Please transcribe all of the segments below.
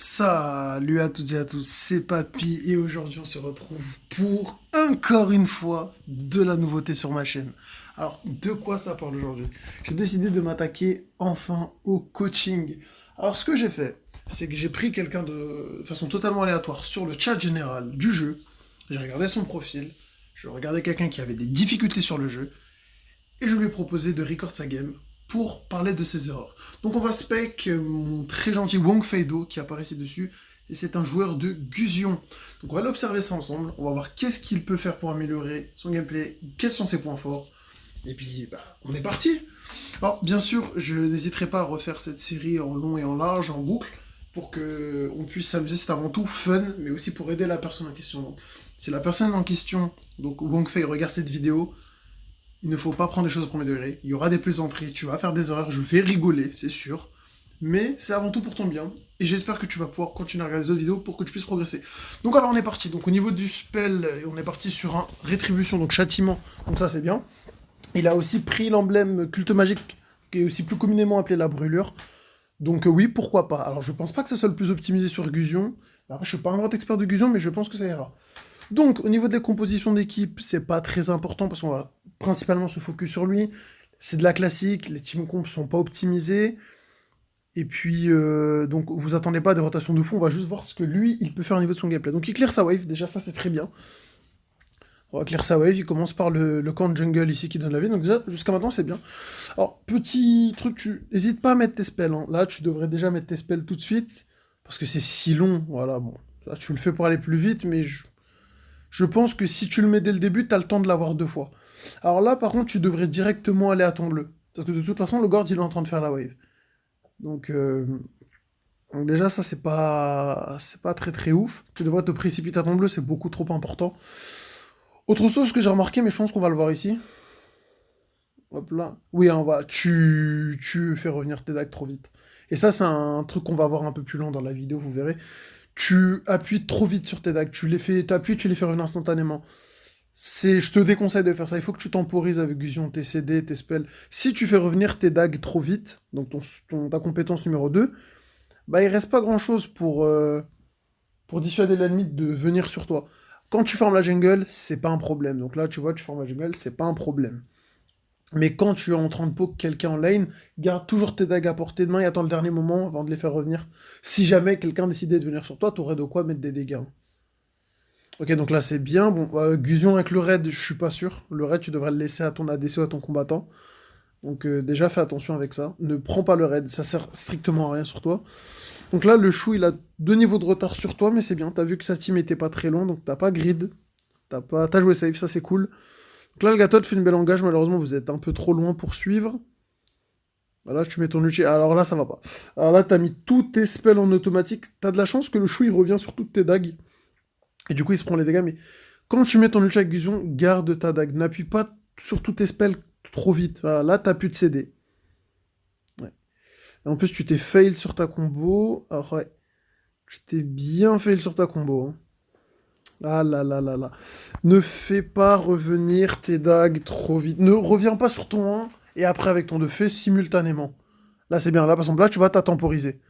Salut à toutes et à tous, c'est Papy et aujourd'hui on se retrouve pour encore une fois de la nouveauté sur ma chaîne. Alors de quoi ça parle aujourd'hui? J'ai décidé de m'attaquer enfin au coaching. Alors ce que j'ai fait, c'est que j'ai pris quelqu'un de façon totalement aléatoire sur le chat général du jeu, j'ai regardé son profil, je regardais quelqu'un qui avait des difficultés sur le jeu et je lui ai proposé de record sa game pour parler de ses erreurs. Donc on va spec mon très gentil Wong Feido qui apparaît ci-dessus, et c'est un joueur de Gusion. Donc on va l'observer ça ensemble, on va voir qu'est-ce qu'il peut faire pour améliorer son gameplay, quels sont ses points forts, et puis on est parti. Alors bien sûr, je n'hésiterai pas à refaire cette série en long et en large, en boucle, pour que on puisse s'amuser, c'est avant tout fun, mais aussi pour aider la personne en question. Donc, si la personne en question, donc Wong Fei, regarde cette vidéo, il ne faut pas prendre les choses au premier degré. Il y aura des plaisanteries, tu vas faire des erreurs, je vais rigoler, c'est sûr. Mais c'est avant tout pour ton bien. Et j'espère que tu vas pouvoir continuer à regarder les autres vidéos pour que tu puisses progresser. Donc alors on est parti. Donc au niveau du spell, on est parti sur un rétribution, donc châtiment. Donc ça c'est bien. Il a aussi pris l'emblème culte magique, qui est aussi plus communément appelé la brûlure. Donc oui, pourquoi pas. Alors je pense pas que ce soit le plus optimisé sur Gusion. Alors, je suis pas un grand expert de Gusion, mais je pense que ça ira. Donc, au niveau des compositions d'équipe, c'est pas très important parce qu'on va principalement se focus sur lui. C'est de la classique, les team comps sont pas optimisés. Et puis, donc, vous attendez pas des rotations de fond, on va juste voir ce que lui, il peut faire au niveau de son gameplay. Donc, il clear sa wave, déjà, ça c'est très bien. On va clear sa wave, il commence par le camp de jungle ici qui donne la vie, donc déjà, jusqu'à maintenant, c'est bien. Alors, petit truc, tu n'hésites pas à mettre tes spells, hein. Là, tu devrais déjà mettre tes spells tout de suite, parce que c'est si long, voilà, bon. Là, tu le fais pour aller plus vite, mais je pense que si tu le mets dès le début, tu as le temps de l'avoir deux fois. Alors là, par contre, tu devrais directement aller à ton bleu. Parce que de toute façon, le Gord, il est en train de faire la wave. Donc, donc déjà, ça, c'est pas très très ouf. Tu devrais te précipiter à ton bleu, c'est beaucoup trop important. Autre chose que j'ai remarqué, mais je pense qu'on va le voir ici. Hop là. Oui, hein, tu fais revenir tes dagues trop vite. Et ça, c'est un truc qu'on va voir un peu plus long dans la vidéo, vous verrez. Tu appuies trop vite sur tes dagues. Tu appuies, tu les fais revenir instantanément. Je te déconseille de faire ça. Il faut que tu temporises avec Gusion, tes CD, tes spells. Si tu fais revenir tes dagues trop vite, donc ta compétence numéro 2, bah il reste pas grand chose pour dissuader l'ennemi de venir sur toi. Quand tu formes la jungle, c'est pas un problème. Donc là, tu vois, tu formes la jungle, c'est pas un problème. Mais quand tu es en train de poke quelqu'un en lane, garde toujours tes dagues à portée de main et attends le dernier moment avant de les faire revenir. Si jamais quelqu'un décidait de venir sur toi, t'aurais de quoi mettre des dégâts. Ok, donc là c'est bien. Bon, Gusion avec le raid, je suis pas sûr. Le raid, tu devrais le laisser à ton ADC ou à ton combattant. Donc déjà, fais attention avec ça. Ne prends pas le raid, ça sert strictement à rien sur toi. Donc là, le chou, il a 2 niveaux de retard sur toi, mais c'est bien. T'as vu que sa team était pas très long, donc t'as pas grid. T'as joué safe, ça c'est cool. Donc là, le gâteau te fait une belle engage. Malheureusement, vous êtes un peu trop loin pour suivre. Voilà, tu mets ton ulti. Alors là, ça va pas. Alors là, t'as mis tous tes spells en automatique. T'as de la chance que le chou, il revient sur toutes tes dagues. Et du coup, il se prend les dégâts, mais quand tu mets ton ulti avec Gusion, garde ta dague. N'appuie pas sur tous tes spells trop vite. Voilà, là, t'as plus de CD. Ouais. Et en plus, tu t'es fail sur ta combo. Alors, ouais. Tu t'es bien fail sur ta combo. Hein. Ah là là là là. Ne fais pas revenir tes dagues trop vite. Ne reviens pas sur ton 1 et après avec ton 2 fais simultanément. Là, c'est bien. Là, par exemple, là, tu vois, t'as temporisé.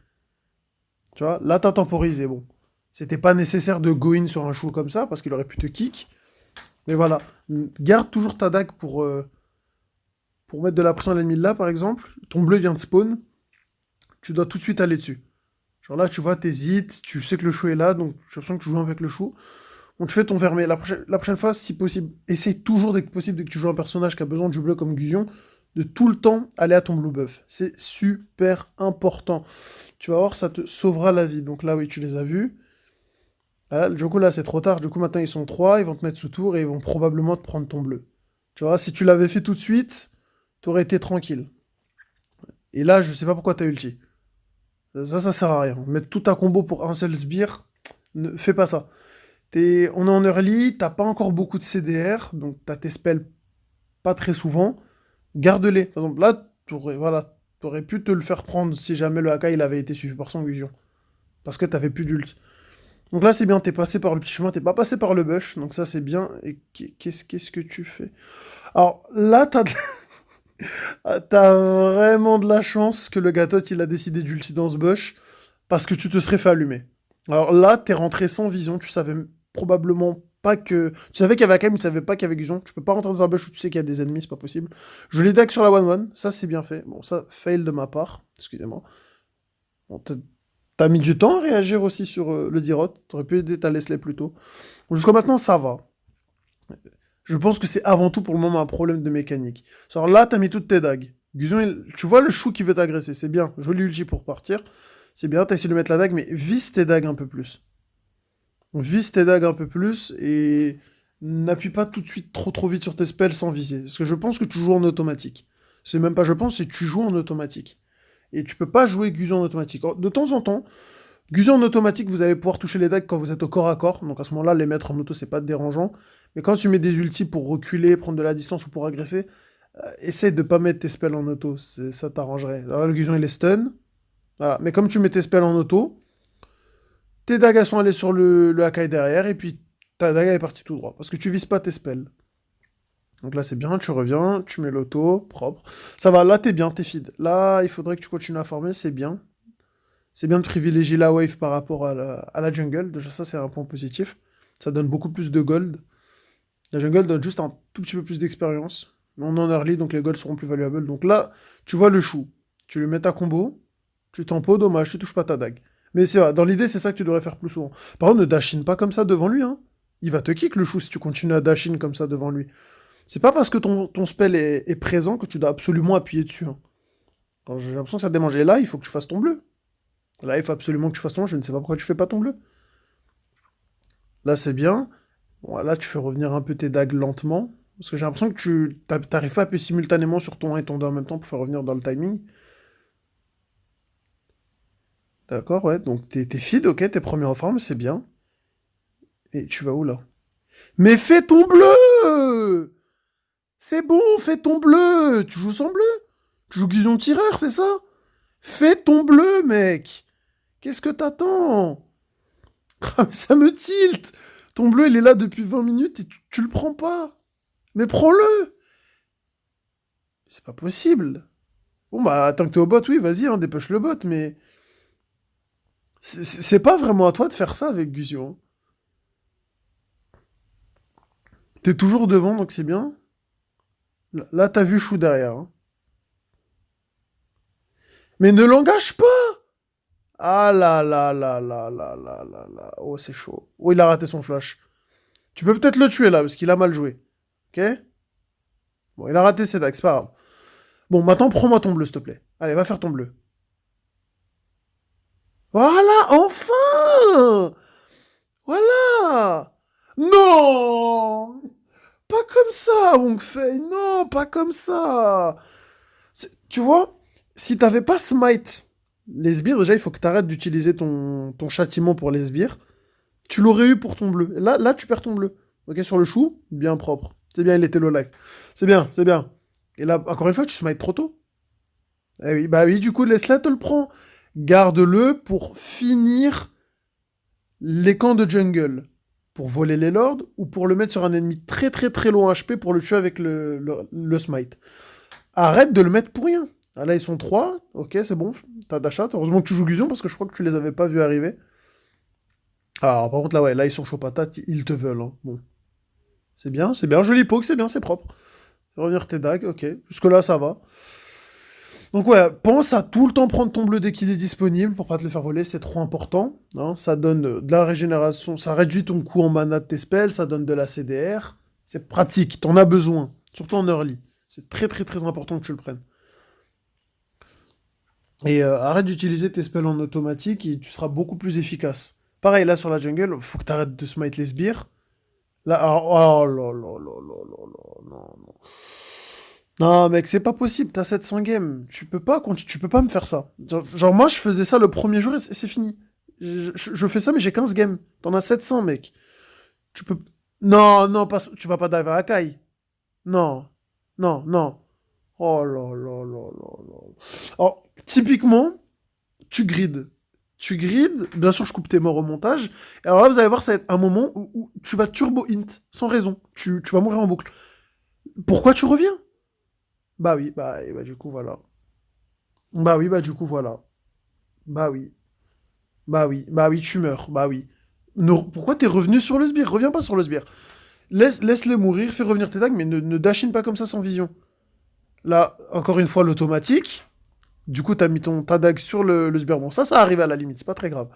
Tu vois, là, t'as temporisé. Bon. C'était pas nécessaire de go in sur un chou comme ça parce qu'il aurait pu te kick. Mais voilà, garde toujours ta dague pour mettre de la pression à l'ennemi là, par exemple. Ton bleu vient de spawn, tu dois tout de suite aller dessus. Genre là, tu vois, t'hésites, tu sais que le chou est là, donc j'ai l'impression que tu joues avec le chou. Bon, tu fais ton vermeil. La prochaine fois, si possible, essaye toujours, dès que possible, dès que tu joues un personnage qui a besoin du bleu comme Gusion, de tout le temps aller à ton blue buff. C'est super important. Tu vas voir, ça te sauvera la vie. Donc là, oui, tu les as vus. Ah, du coup, là, c'est trop tard. Du coup, maintenant, ils sont 3, ils vont te mettre sous tour et ils vont probablement te prendre ton bleu. Tu vois, si tu l'avais fait tout de suite, t'aurais été tranquille. Et là, je sais pas pourquoi t'as ulti. Ça sert à rien. Mettre tout ta combo pour un seul sbire, ne fais pas ça. On est en early, t'as pas encore beaucoup de CDR, donc t'as tes spells pas très souvent. Garde-les. Par exemple, là, t'aurais pu te le faire prendre si jamais le AK il avait été suivi par son fusion. Parce que t'avais plus d'ult. Donc là, c'est bien, t'es passé par le petit chemin, t'es pas passé par le bush, donc ça, c'est bien. Et qu'est-ce que tu fais? Alors là, t'as vraiment de la chance que le gâteau, il a décidé d'ulti dans ce bush, parce que tu te serais fait allumer. Alors là, t'es rentré sans vision, tu savais probablement pas que... Tu savais qu'il y avait AKM, mais tu savais pas qu'il y avait vision. Tu peux pas rentrer dans un bush où tu sais qu'il y a des ennemis, c'est pas possible. Je l'ai deck sur la 1-1, ça c'est bien fait. Bon, ça, fail de ma part, excusez-moi. Bon, t'as mis du temps à réagir aussi sur le Dirot, t'aurais pu aider ta Leslie plus tôt. Bon, jusqu'à maintenant, ça va. Je pense que c'est avant tout pour le moment un problème de mécanique. Alors là, t'as mis toutes tes dagues. Gusion, tu vois le chou qui veut t'agresser, c'est bien. Joli ulti pour partir. C'est bien, t'as essayé de mettre la dague, mais vise tes dagues un peu plus. Vise tes dagues un peu plus et n'appuie pas tout de suite trop vite sur tes spells sans viser. Parce que je pense que tu joues en automatique. C'est même pas je pense, c'est que tu joues en automatique. Et tu peux pas jouer Gusion en automatique. De temps en temps, Gusion en automatique, vous allez pouvoir toucher les dagues quand vous êtes au corps à corps. Donc à ce moment-là, les mettre en auto, c'est pas dérangeant. Mais quand tu mets des ultis pour reculer, prendre de la distance ou pour agresser, essaye de pas mettre tes spells en auto. Ça t'arrangerait. Alors là, le Gusion, il est stun. Voilà. Mais comme tu mets tes spells en auto, tes dagues sont allées sur le Hakai derrière, et puis ta dague est partie tout droit. Parce que tu vises pas tes spells. Donc là, c'est bien, tu reviens, tu mets l'auto, propre. Ça va, là, t'es bien, t'es feed. Là, il faudrait que tu continues à farmer, c'est bien. C'est bien de privilégier la wave par rapport à la jungle. Déjà, ça, c'est un point positif. Ça donne beaucoup plus de gold. La jungle donne juste un tout petit peu plus d'expérience. On est en early, donc les golds seront plus valuables. Donc là, tu vois le chou. Tu lui mets ta combo, tu tempo, dommage, tu touches pas ta dague. Mais c'est vrai, dans l'idée, c'est ça que tu devrais faire plus souvent. Par contre, ne dash in pas comme ça devant lui, hein. Il va te kick le chou si tu continues à dash in comme ça devant lui. C'est pas parce que ton spell est présent que tu dois absolument appuyer dessus, hein. Quand j'ai l'impression que ça te démange. Et là, il faut que tu fasses ton bleu. Là, il faut absolument que tu fasses ton bleu. Je ne sais pas pourquoi tu fais pas ton bleu. Là, c'est bien. Bon, là, tu fais revenir un peu tes dagues lentement. Parce que j'ai l'impression que tu t'arrives pas à appuyer simultanément sur ton 1 et ton 2 en même temps pour faire revenir dans le timing. D'accord, ouais. Donc, t'es feed, ok, t'es premier en forme, c'est bien. Et tu vas où, là? Mais fais ton bleu! C'est bon, fais ton bleu! Tu joues sans bleu? Tu joues Gusion tireur, c'est ça? Fais ton bleu, mec! Qu'est-ce que t'attends? Ah, mais ça me tilt! Ton bleu, il est là depuis 20 minutes et tu le prends pas! Mais prends-le! C'est pas possible! Bon, bah, tant que t'es au bot, oui, vas-y, hein, dépêche le bot, mais... C'est pas vraiment à toi de faire ça avec Gusion. T'es toujours devant, donc c'est bien. Là, t'as vu Chou derrière, hein. Mais ne l'engage pas! Ah là là là là là là là là. Oh, c'est chaud. Oh, il a raté son flash. Tu peux peut-être le tuer là, parce qu'il a mal joué. Ok? Bon, il a raté ses dagues, c'est pas grave. Bon, maintenant, prends-moi ton bleu, s'il te plaît. Allez, va faire ton bleu. Voilà, enfin! Voilà! Non! Pas comme ça, Wongfei. Non, pas comme ça. Tu vois, si t'avais pas smite les sbires, déjà, il faut que t'arrêtes d'utiliser ton châtiment pour les sbires. Tu l'aurais eu pour ton bleu. Là, tu perds ton bleu. Ok, sur le chou, bien propre. C'est bien, il était low life. C'est bien, c'est bien. Et là, encore une fois, tu smites trop tôt. Eh oui, bah oui, du coup, Leslie te le prend. Garde-le pour finir les camps de jungle. Pour voler les lords ou pour le mettre sur un ennemi très low HP pour le tuer avec le smite. Arrête de le mettre pour rien. Ah, là, ils sont 3. Ok, c'est bon. T'as d'achat. Heureusement que tu joues Gusion parce que je crois que tu les avais pas vus arriver. Alors, par contre, là, ouais, là, ils sont chauds patates. Ils te veulent, hein. Bon. C'est bien, c'est bien. Joli poke, c'est bien, c'est propre. Revenir tes dagues, ok. Jusque-là, ça va. Donc, ouais, pense à tout le temps prendre ton bleu dès qu'il est disponible pour pas te le faire voler, c'est trop important, hein. Ça donne de la régénération, ça réduit ton coût en mana de tes spells, ça donne de la CDR. C'est pratique, t'en as besoin. Surtout en early. C'est très important que tu le prennes. Et arrête d'utiliser tes spells en automatique et tu seras beaucoup plus efficace. Pareil, là sur la jungle, faut que t'arrêtes de smite les sbires. Là, oh là là là là là là, non, non. Non, mec, c'est pas possible, t'as 700 games. Tu peux pas me faire ça. Genre, moi, je faisais ça le premier jour et c'est fini. Je fais ça, mais j'ai 15 games. T'en as 700, mec. Tu peux... Non, non, pas... tu vas pas dive à Akai. Non, non, non. Oh là là là là là. Alors, typiquement, tu grides. Tu grides, bien sûr, je coupe tes morts au montage. Et alors là, vous allez voir, ça va être un moment où tu vas turbo int, sans raison. Tu vas mourir en boucle. Pourquoi tu reviens? Bah oui, bah, et bah du coup, voilà. Bah oui, bah du coup, voilà. Bah oui. Bah oui, tu meurs, bah oui. Pourquoi t'es revenu sur le sbire? Reviens pas sur le sbire. Laisse-le mourir, fais revenir tes dagues, mais ne dashine pas comme ça sans vision. Là, encore une fois, l'automatique. Du coup, t'as mis ta dague sur le sbire. Bon, ça arrive à la limite, c'est pas très grave.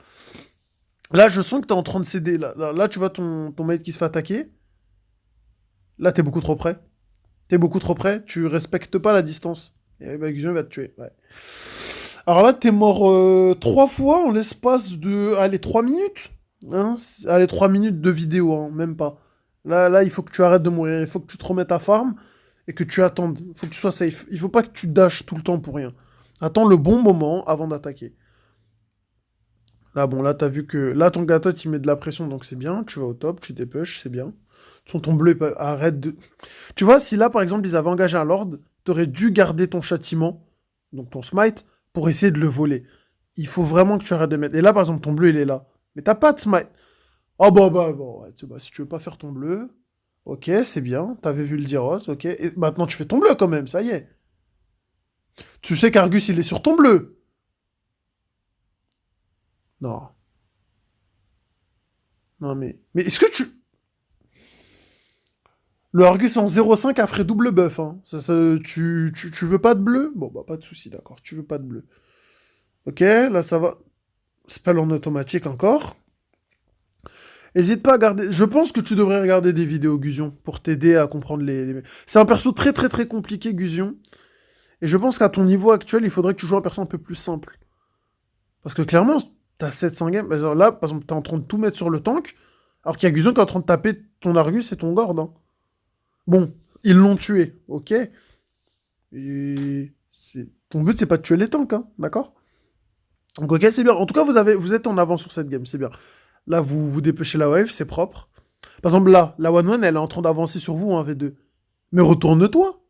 Là, je sens que t'es en train de céder. Là, tu vois ton mate qui se fait attaquer. Là, t'es beaucoup trop près. T'es beaucoup trop près, tu respectes pas la distance. Et bah, Gusion va te tuer, ouais. Alors là, t'es mort 3 fois en l'espace de, allez, 3 minutes. Hein, allez, 3 minutes de vidéo, hein, même pas. Là, il faut que tu arrêtes de mourir. Il faut que tu te remettes à farm et que tu attendes. Il faut que tu sois safe. Il faut pas que tu dashes tout le temps pour rien. Attends le bon moment avant d'attaquer. Là, bon, là, t'as vu que... Là, ton gâteau, il met de la pression, donc c'est bien. Tu vas au top, tu dépush, c'est bien. Ton bleu, arrête de... Tu vois, si là, par exemple, ils avaient engagé un lord, t'aurais dû garder ton châtiment, donc ton smite, pour essayer de le voler. Il faut vraiment que tu arrêtes de mettre... Et là, par exemple, ton bleu, il est là. Mais t'as pas de smite. Oh, bon, ouais, si tu veux pas faire ton bleu, ok, c'est bien. T'avais vu le Diros, ok. Et maintenant, tu fais ton bleu, quand même, ça y est. Tu sais qu'Argus, il est sur ton bleu. Non. Non, mais... Mais est-ce que tu... Le Argus en 0,5 a ferait double buff. Hein. Tu veux pas de bleu? Bon, bah, pas de souci, d'accord. Tu veux pas de bleu. Ok, là, ça va. Spell en automatique encore. Hésite pas à garder... Je pense que tu devrais regarder des vidéos Gusion pour t'aider à comprendre C'est un perso très, très, très compliqué, Gusion. Et je pense qu'à ton niveau actuel, il faudrait que tu joues un perso un peu plus simple. Parce que clairement, t'as 700 games. Là, par exemple, t'es en train de tout mettre sur le tank. Alors qu'il y a Gusion qui est en train de taper ton Argus et ton Gord. Hein. Bon, ils l'ont tué, ok. Et ton but, c'est pas de tuer les tanks, hein, d'accord? Donc, ok, c'est bien. En tout cas, vous êtes en avance sur cette game, c'est bien. Là, vous dépêchez la wave, c'est propre. Par exemple, là, la 1-1, elle est en train d'avancer sur vous en V2. Mais retourne-toi.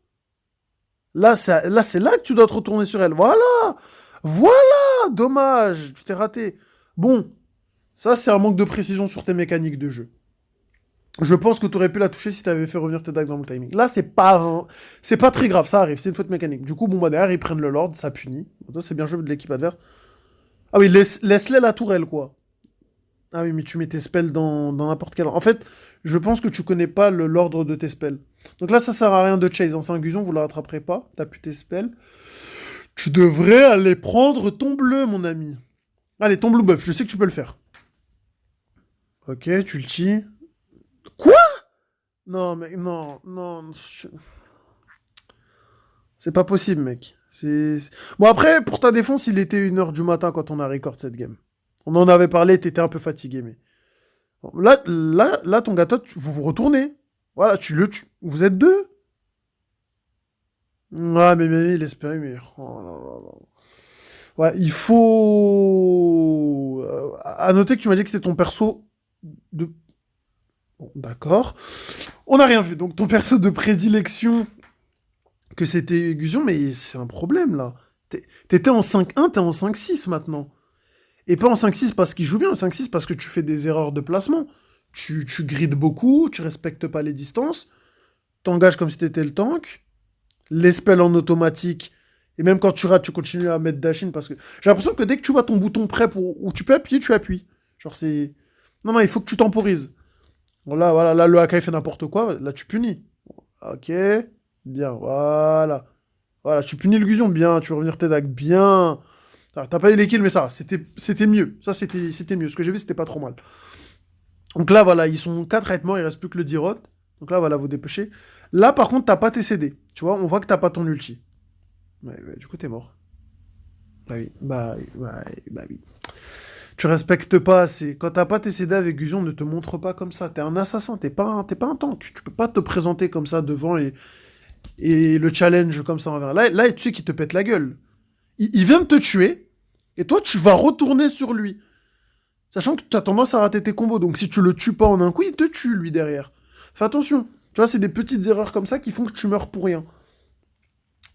C'est là que tu dois te retourner sur elle. Voilà. Voilà. Dommage. Tu t'es raté. Bon. Ça, c'est un manque de précision sur tes mécaniques de jeu. Je pense que tu aurais pu la toucher si tu avais fait revenir tes dagues dans le timing. Là, c'est pas très grave, ça arrive, c'est une faute mécanique. Du coup, bon, bah derrière, ils prennent le Lord, ça punit. Ça, c'est bien joué de l'équipe adverse. Ah oui, laisse-les la tourelle, quoi. Ah oui, mais tu mets tes spells dans n'importe quel... En fait, je pense que tu connais pas l'ordre de tes spells. Donc là, ça sert à rien de chase. En 5 vous la rattraperez pas. T'as plus tes spells. Tu devrais aller prendre ton bleu, mon ami. Allez, ton blue buff, je sais que tu peux le faire. Ok, tu le tues. Quoi? Non, mais non, non. C'est pas possible, mec. Bon, après, pour ta défense, il était 1h du matin quand on a record cette game. On en avait parlé, t'étais un peu fatigué, mais... Bon, là, ton gâteau, vous vous retournez. Voilà, tu le tues. Vous êtes deux. Ouais, mais il espérait, mais... Oh là là là. Ouais, il faut... à noter que tu m'as dit que c'était ton perso de... Bon, d'accord. On n'a rien vu. Donc, ton perso de prédilection, que c'était Gusion, mais c'est un problème, là. T'étais en 5-1, t'es en 5-6 maintenant. Et pas en 5-6 parce qu'il joue bien, en 5-6 parce que tu fais des erreurs de placement. Tu grides beaucoup, tu respectes pas les distances, t'engages comme si t'étais le tank, les spells en automatique, et même quand tu rates, tu continues à mettre dashin parce que... J'ai l'impression que dès que tu vois ton bouton prêt où tu peux appuyer, tu appuies. Genre c'est... Non, il faut que tu temporises. Bon, là, voilà, là, le Akai fait n'importe quoi, là, tu punis. Ok, bien, voilà. Voilà, tu punis le Gusion, bien, tu veux revenir tes dagues, bien. Ah, t'as pas eu les kills, mais ça, c'était mieux. Ça, c'était mieux. Ce que j'ai vu, c'était pas trop mal. Donc là, voilà, ils sont 4 à être morts, il reste plus que le Dirot. Donc là, voilà, vous dépêchez. Là, par contre, t'as pas tes CD. Tu vois, on voit que t'as pas ton ulti. Ouais, du coup, t'es mort. Bah oui. Tu respectes pas assez. Quand t'as pas tes CD avec Gusion, ne te montre pas comme ça. T'es un assassin, t'es pas un tank. Tu peux pas te présenter comme ça devant et le challenge comme ça envers. Là, tu sais qu'il te pète la gueule. Il vient de te tuer, et toi, tu vas retourner sur lui. Sachant que tu as tendance à rater tes combos, donc si tu le tues pas en un coup, il te tue, lui, derrière. Fais attention. Tu vois, c'est des petites erreurs comme ça qui font que tu meurs pour rien.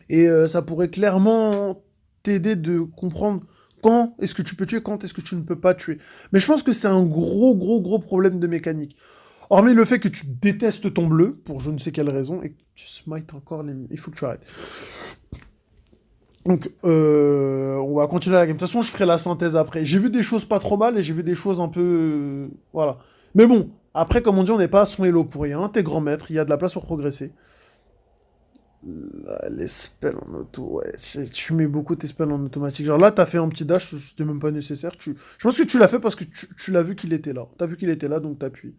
Et ça pourrait clairement t'aider de comprendre quand est-ce que tu peux tuer, quand est-ce que tu ne peux pas tuer. Mais je pense que c'est un gros problème de mécanique. Hormis le fait que tu détestes ton bleu, pour je ne sais quelle raison, et que tu smites encore les... Il faut que tu arrêtes. Donc, on va continuer la game. De toute façon, je ferai la synthèse après. J'ai vu des choses pas trop mal et j'ai vu des choses un peu... voilà. Mais bon, après, comme on dit, on n'est pas à son elo pour rien. T'es grand maître, il y a de la place pour progresser. Là, les spells en auto, ouais. Tu mets beaucoup tes spells en automatique. Genre là, t'as fait un petit dash, c'était même pas nécessaire. Je pense que tu l'as fait parce que tu l'as vu qu'il était là. T'as vu qu'il était là, donc t'appuies.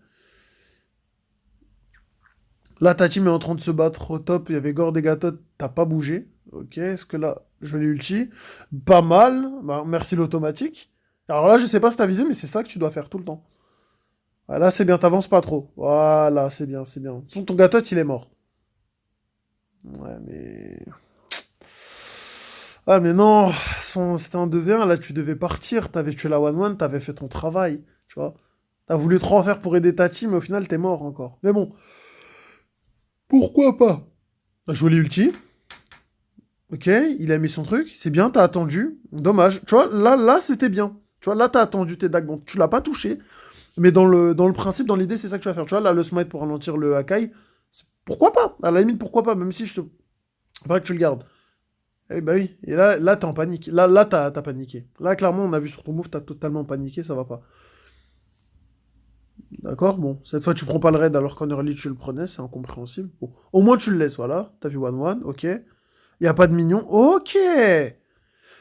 Là, ta team est en train de se battre au top. Il y avait Gord et Gatot, t'as pas bougé. Ok, est-ce que là, je l'ai ulti? Pas mal. Bah, merci l'automatique. Alors là, je sais pas si t'as visé, mais c'est ça que tu dois faire tout le temps. Ah, là, c'est bien, t'avances pas trop. Voilà, c'est bien, c'est bien. Ton Gatot, il est mort. Ouais, mais... Ah, mais non, c'était un 2v1, là, tu devais partir. T'avais tué la 1-1, t'avais fait ton travail. Tu vois? T'as voulu trop en faire pour aider ta team, mais au final, t'es mort encore. Mais bon, pourquoi pas? T'as joué les ulti. Ok, il a mis son truc, c'est bien, t'as attendu. Dommage. Tu vois, là, c'était bien. Tu vois, là, t'as attendu tes dagues. Bon, tu l'as pas touché, mais dans le principe, dans l'idée, c'est ça que tu vas faire. Tu vois, là, le smite pour ralentir le Hakai, pourquoi pas? À la limite, pourquoi pas? Même si je te... Faudrait que tu le gardes. Eh bah oui, et là t'es en panique. Là t'as paniqué. Là, clairement, on a vu sur ton move, t'as totalement paniqué, ça va pas. D'accord? Bon, cette fois, tu prends pas le raid alors qu'en early, tu le prenais, c'est incompréhensible. Bon, au moins, tu le laisses, voilà. T'as vu 1-1, ok. Y a pas de minion, ok!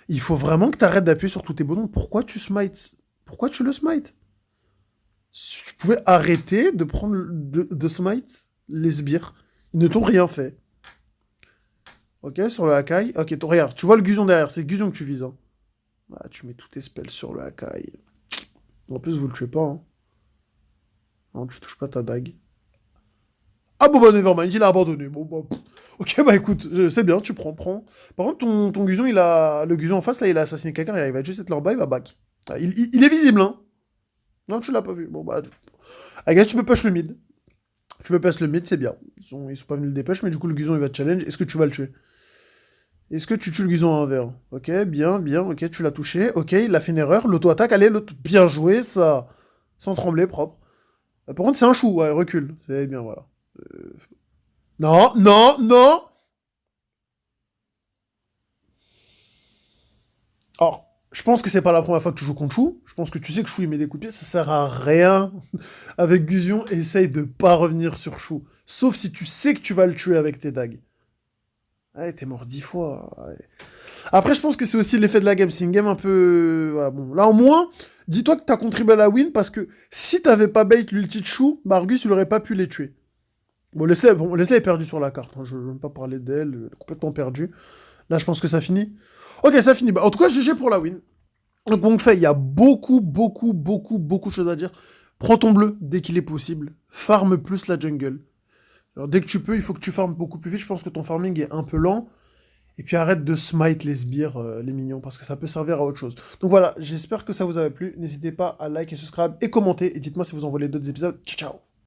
Il faut vraiment que tu arrêtes d'appuyer sur tous tes boutons. Pourquoi tu smite? Pourquoi tu le smite? Si tu pouvais arrêter de prendre de smite les sbires. Ils ne t'ont rien fait. Ok, sur le Hakai. Ok, regarde, tu vois le Guzon derrière, c'est Guzon que tu vises. Hein. Ah, tu mets tous tes spells sur le Hakai. En plus, vous le tuez pas. Hein. Non, tu touches pas ta dague. Ah bon bah nevermind, il a abandonné. Bon bah... Ok bah écoute, c'est bien, tu prends. Par contre, ton Guzon, il a... Le Guzon en face, là, il a assassiné quelqu'un, il va juste être leur bas, il va back. Ah, il est visible, hein. Non, tu l'as pas vu. Bon, bah. I guess tu peux push le mid. Tu peux push le mid, c'est bien. Ils sont pas venus le dépêche, mais du coup, le Guzon, il va te challenge. Est-ce que tu vas le tuer? Est-ce que tu tues le Guzon à 1v1? Ok, bien, bien. Ok, tu l'as touché. Ok, il a fait une erreur. L'auto-attaque, allez, bien joué, ça. Sans trembler, propre. Par contre, c'est un chou, ouais, recule. C'est bien, voilà. Euh, Non, non, non! Alors, je pense que c'est pas la première fois que tu joues contre Chou. Je pense que tu sais que Chou il met des coups de pied, ça sert à rien. Avec Gusion, essaye de pas revenir sur Chou. Sauf si tu sais que tu vas le tuer avec tes dagues. Ouais, t'es mort 10 fois. Ouais. Après, je pense que c'est aussi l'effet de la game. C'est une game un peu... Ouais, bon, là, au moins, dis-toi que t'as contribué à la win parce que si t'avais pas bait l'ulti de Chou, Margus, il aurait pas pu les tuer. Bon, Leslie est perdu sur la carte. Hein. Je veux même pas parler d'elle. Elle est complètement perdue. Là, je pense que ça finit. Ok, ça finit. Bah, en tout cas, GG pour la win. Donc, on fait, il y a beaucoup, beaucoup, beaucoup, beaucoup de choses à dire. Prends ton bleu dès qu'il est possible. Farme plus la jungle. Alors, dès que tu peux, il faut que tu farmes beaucoup plus vite. Je pense que ton farming est un peu lent. Et puis arrête de smite les sbires, les mignons, parce que ça peut servir à autre chose. Donc voilà, j'espère que ça vous a plu. N'hésitez pas à like et subscribe et commenter. Et dites-moi si vous en voulez d'autres épisodes. Ciao, ciao!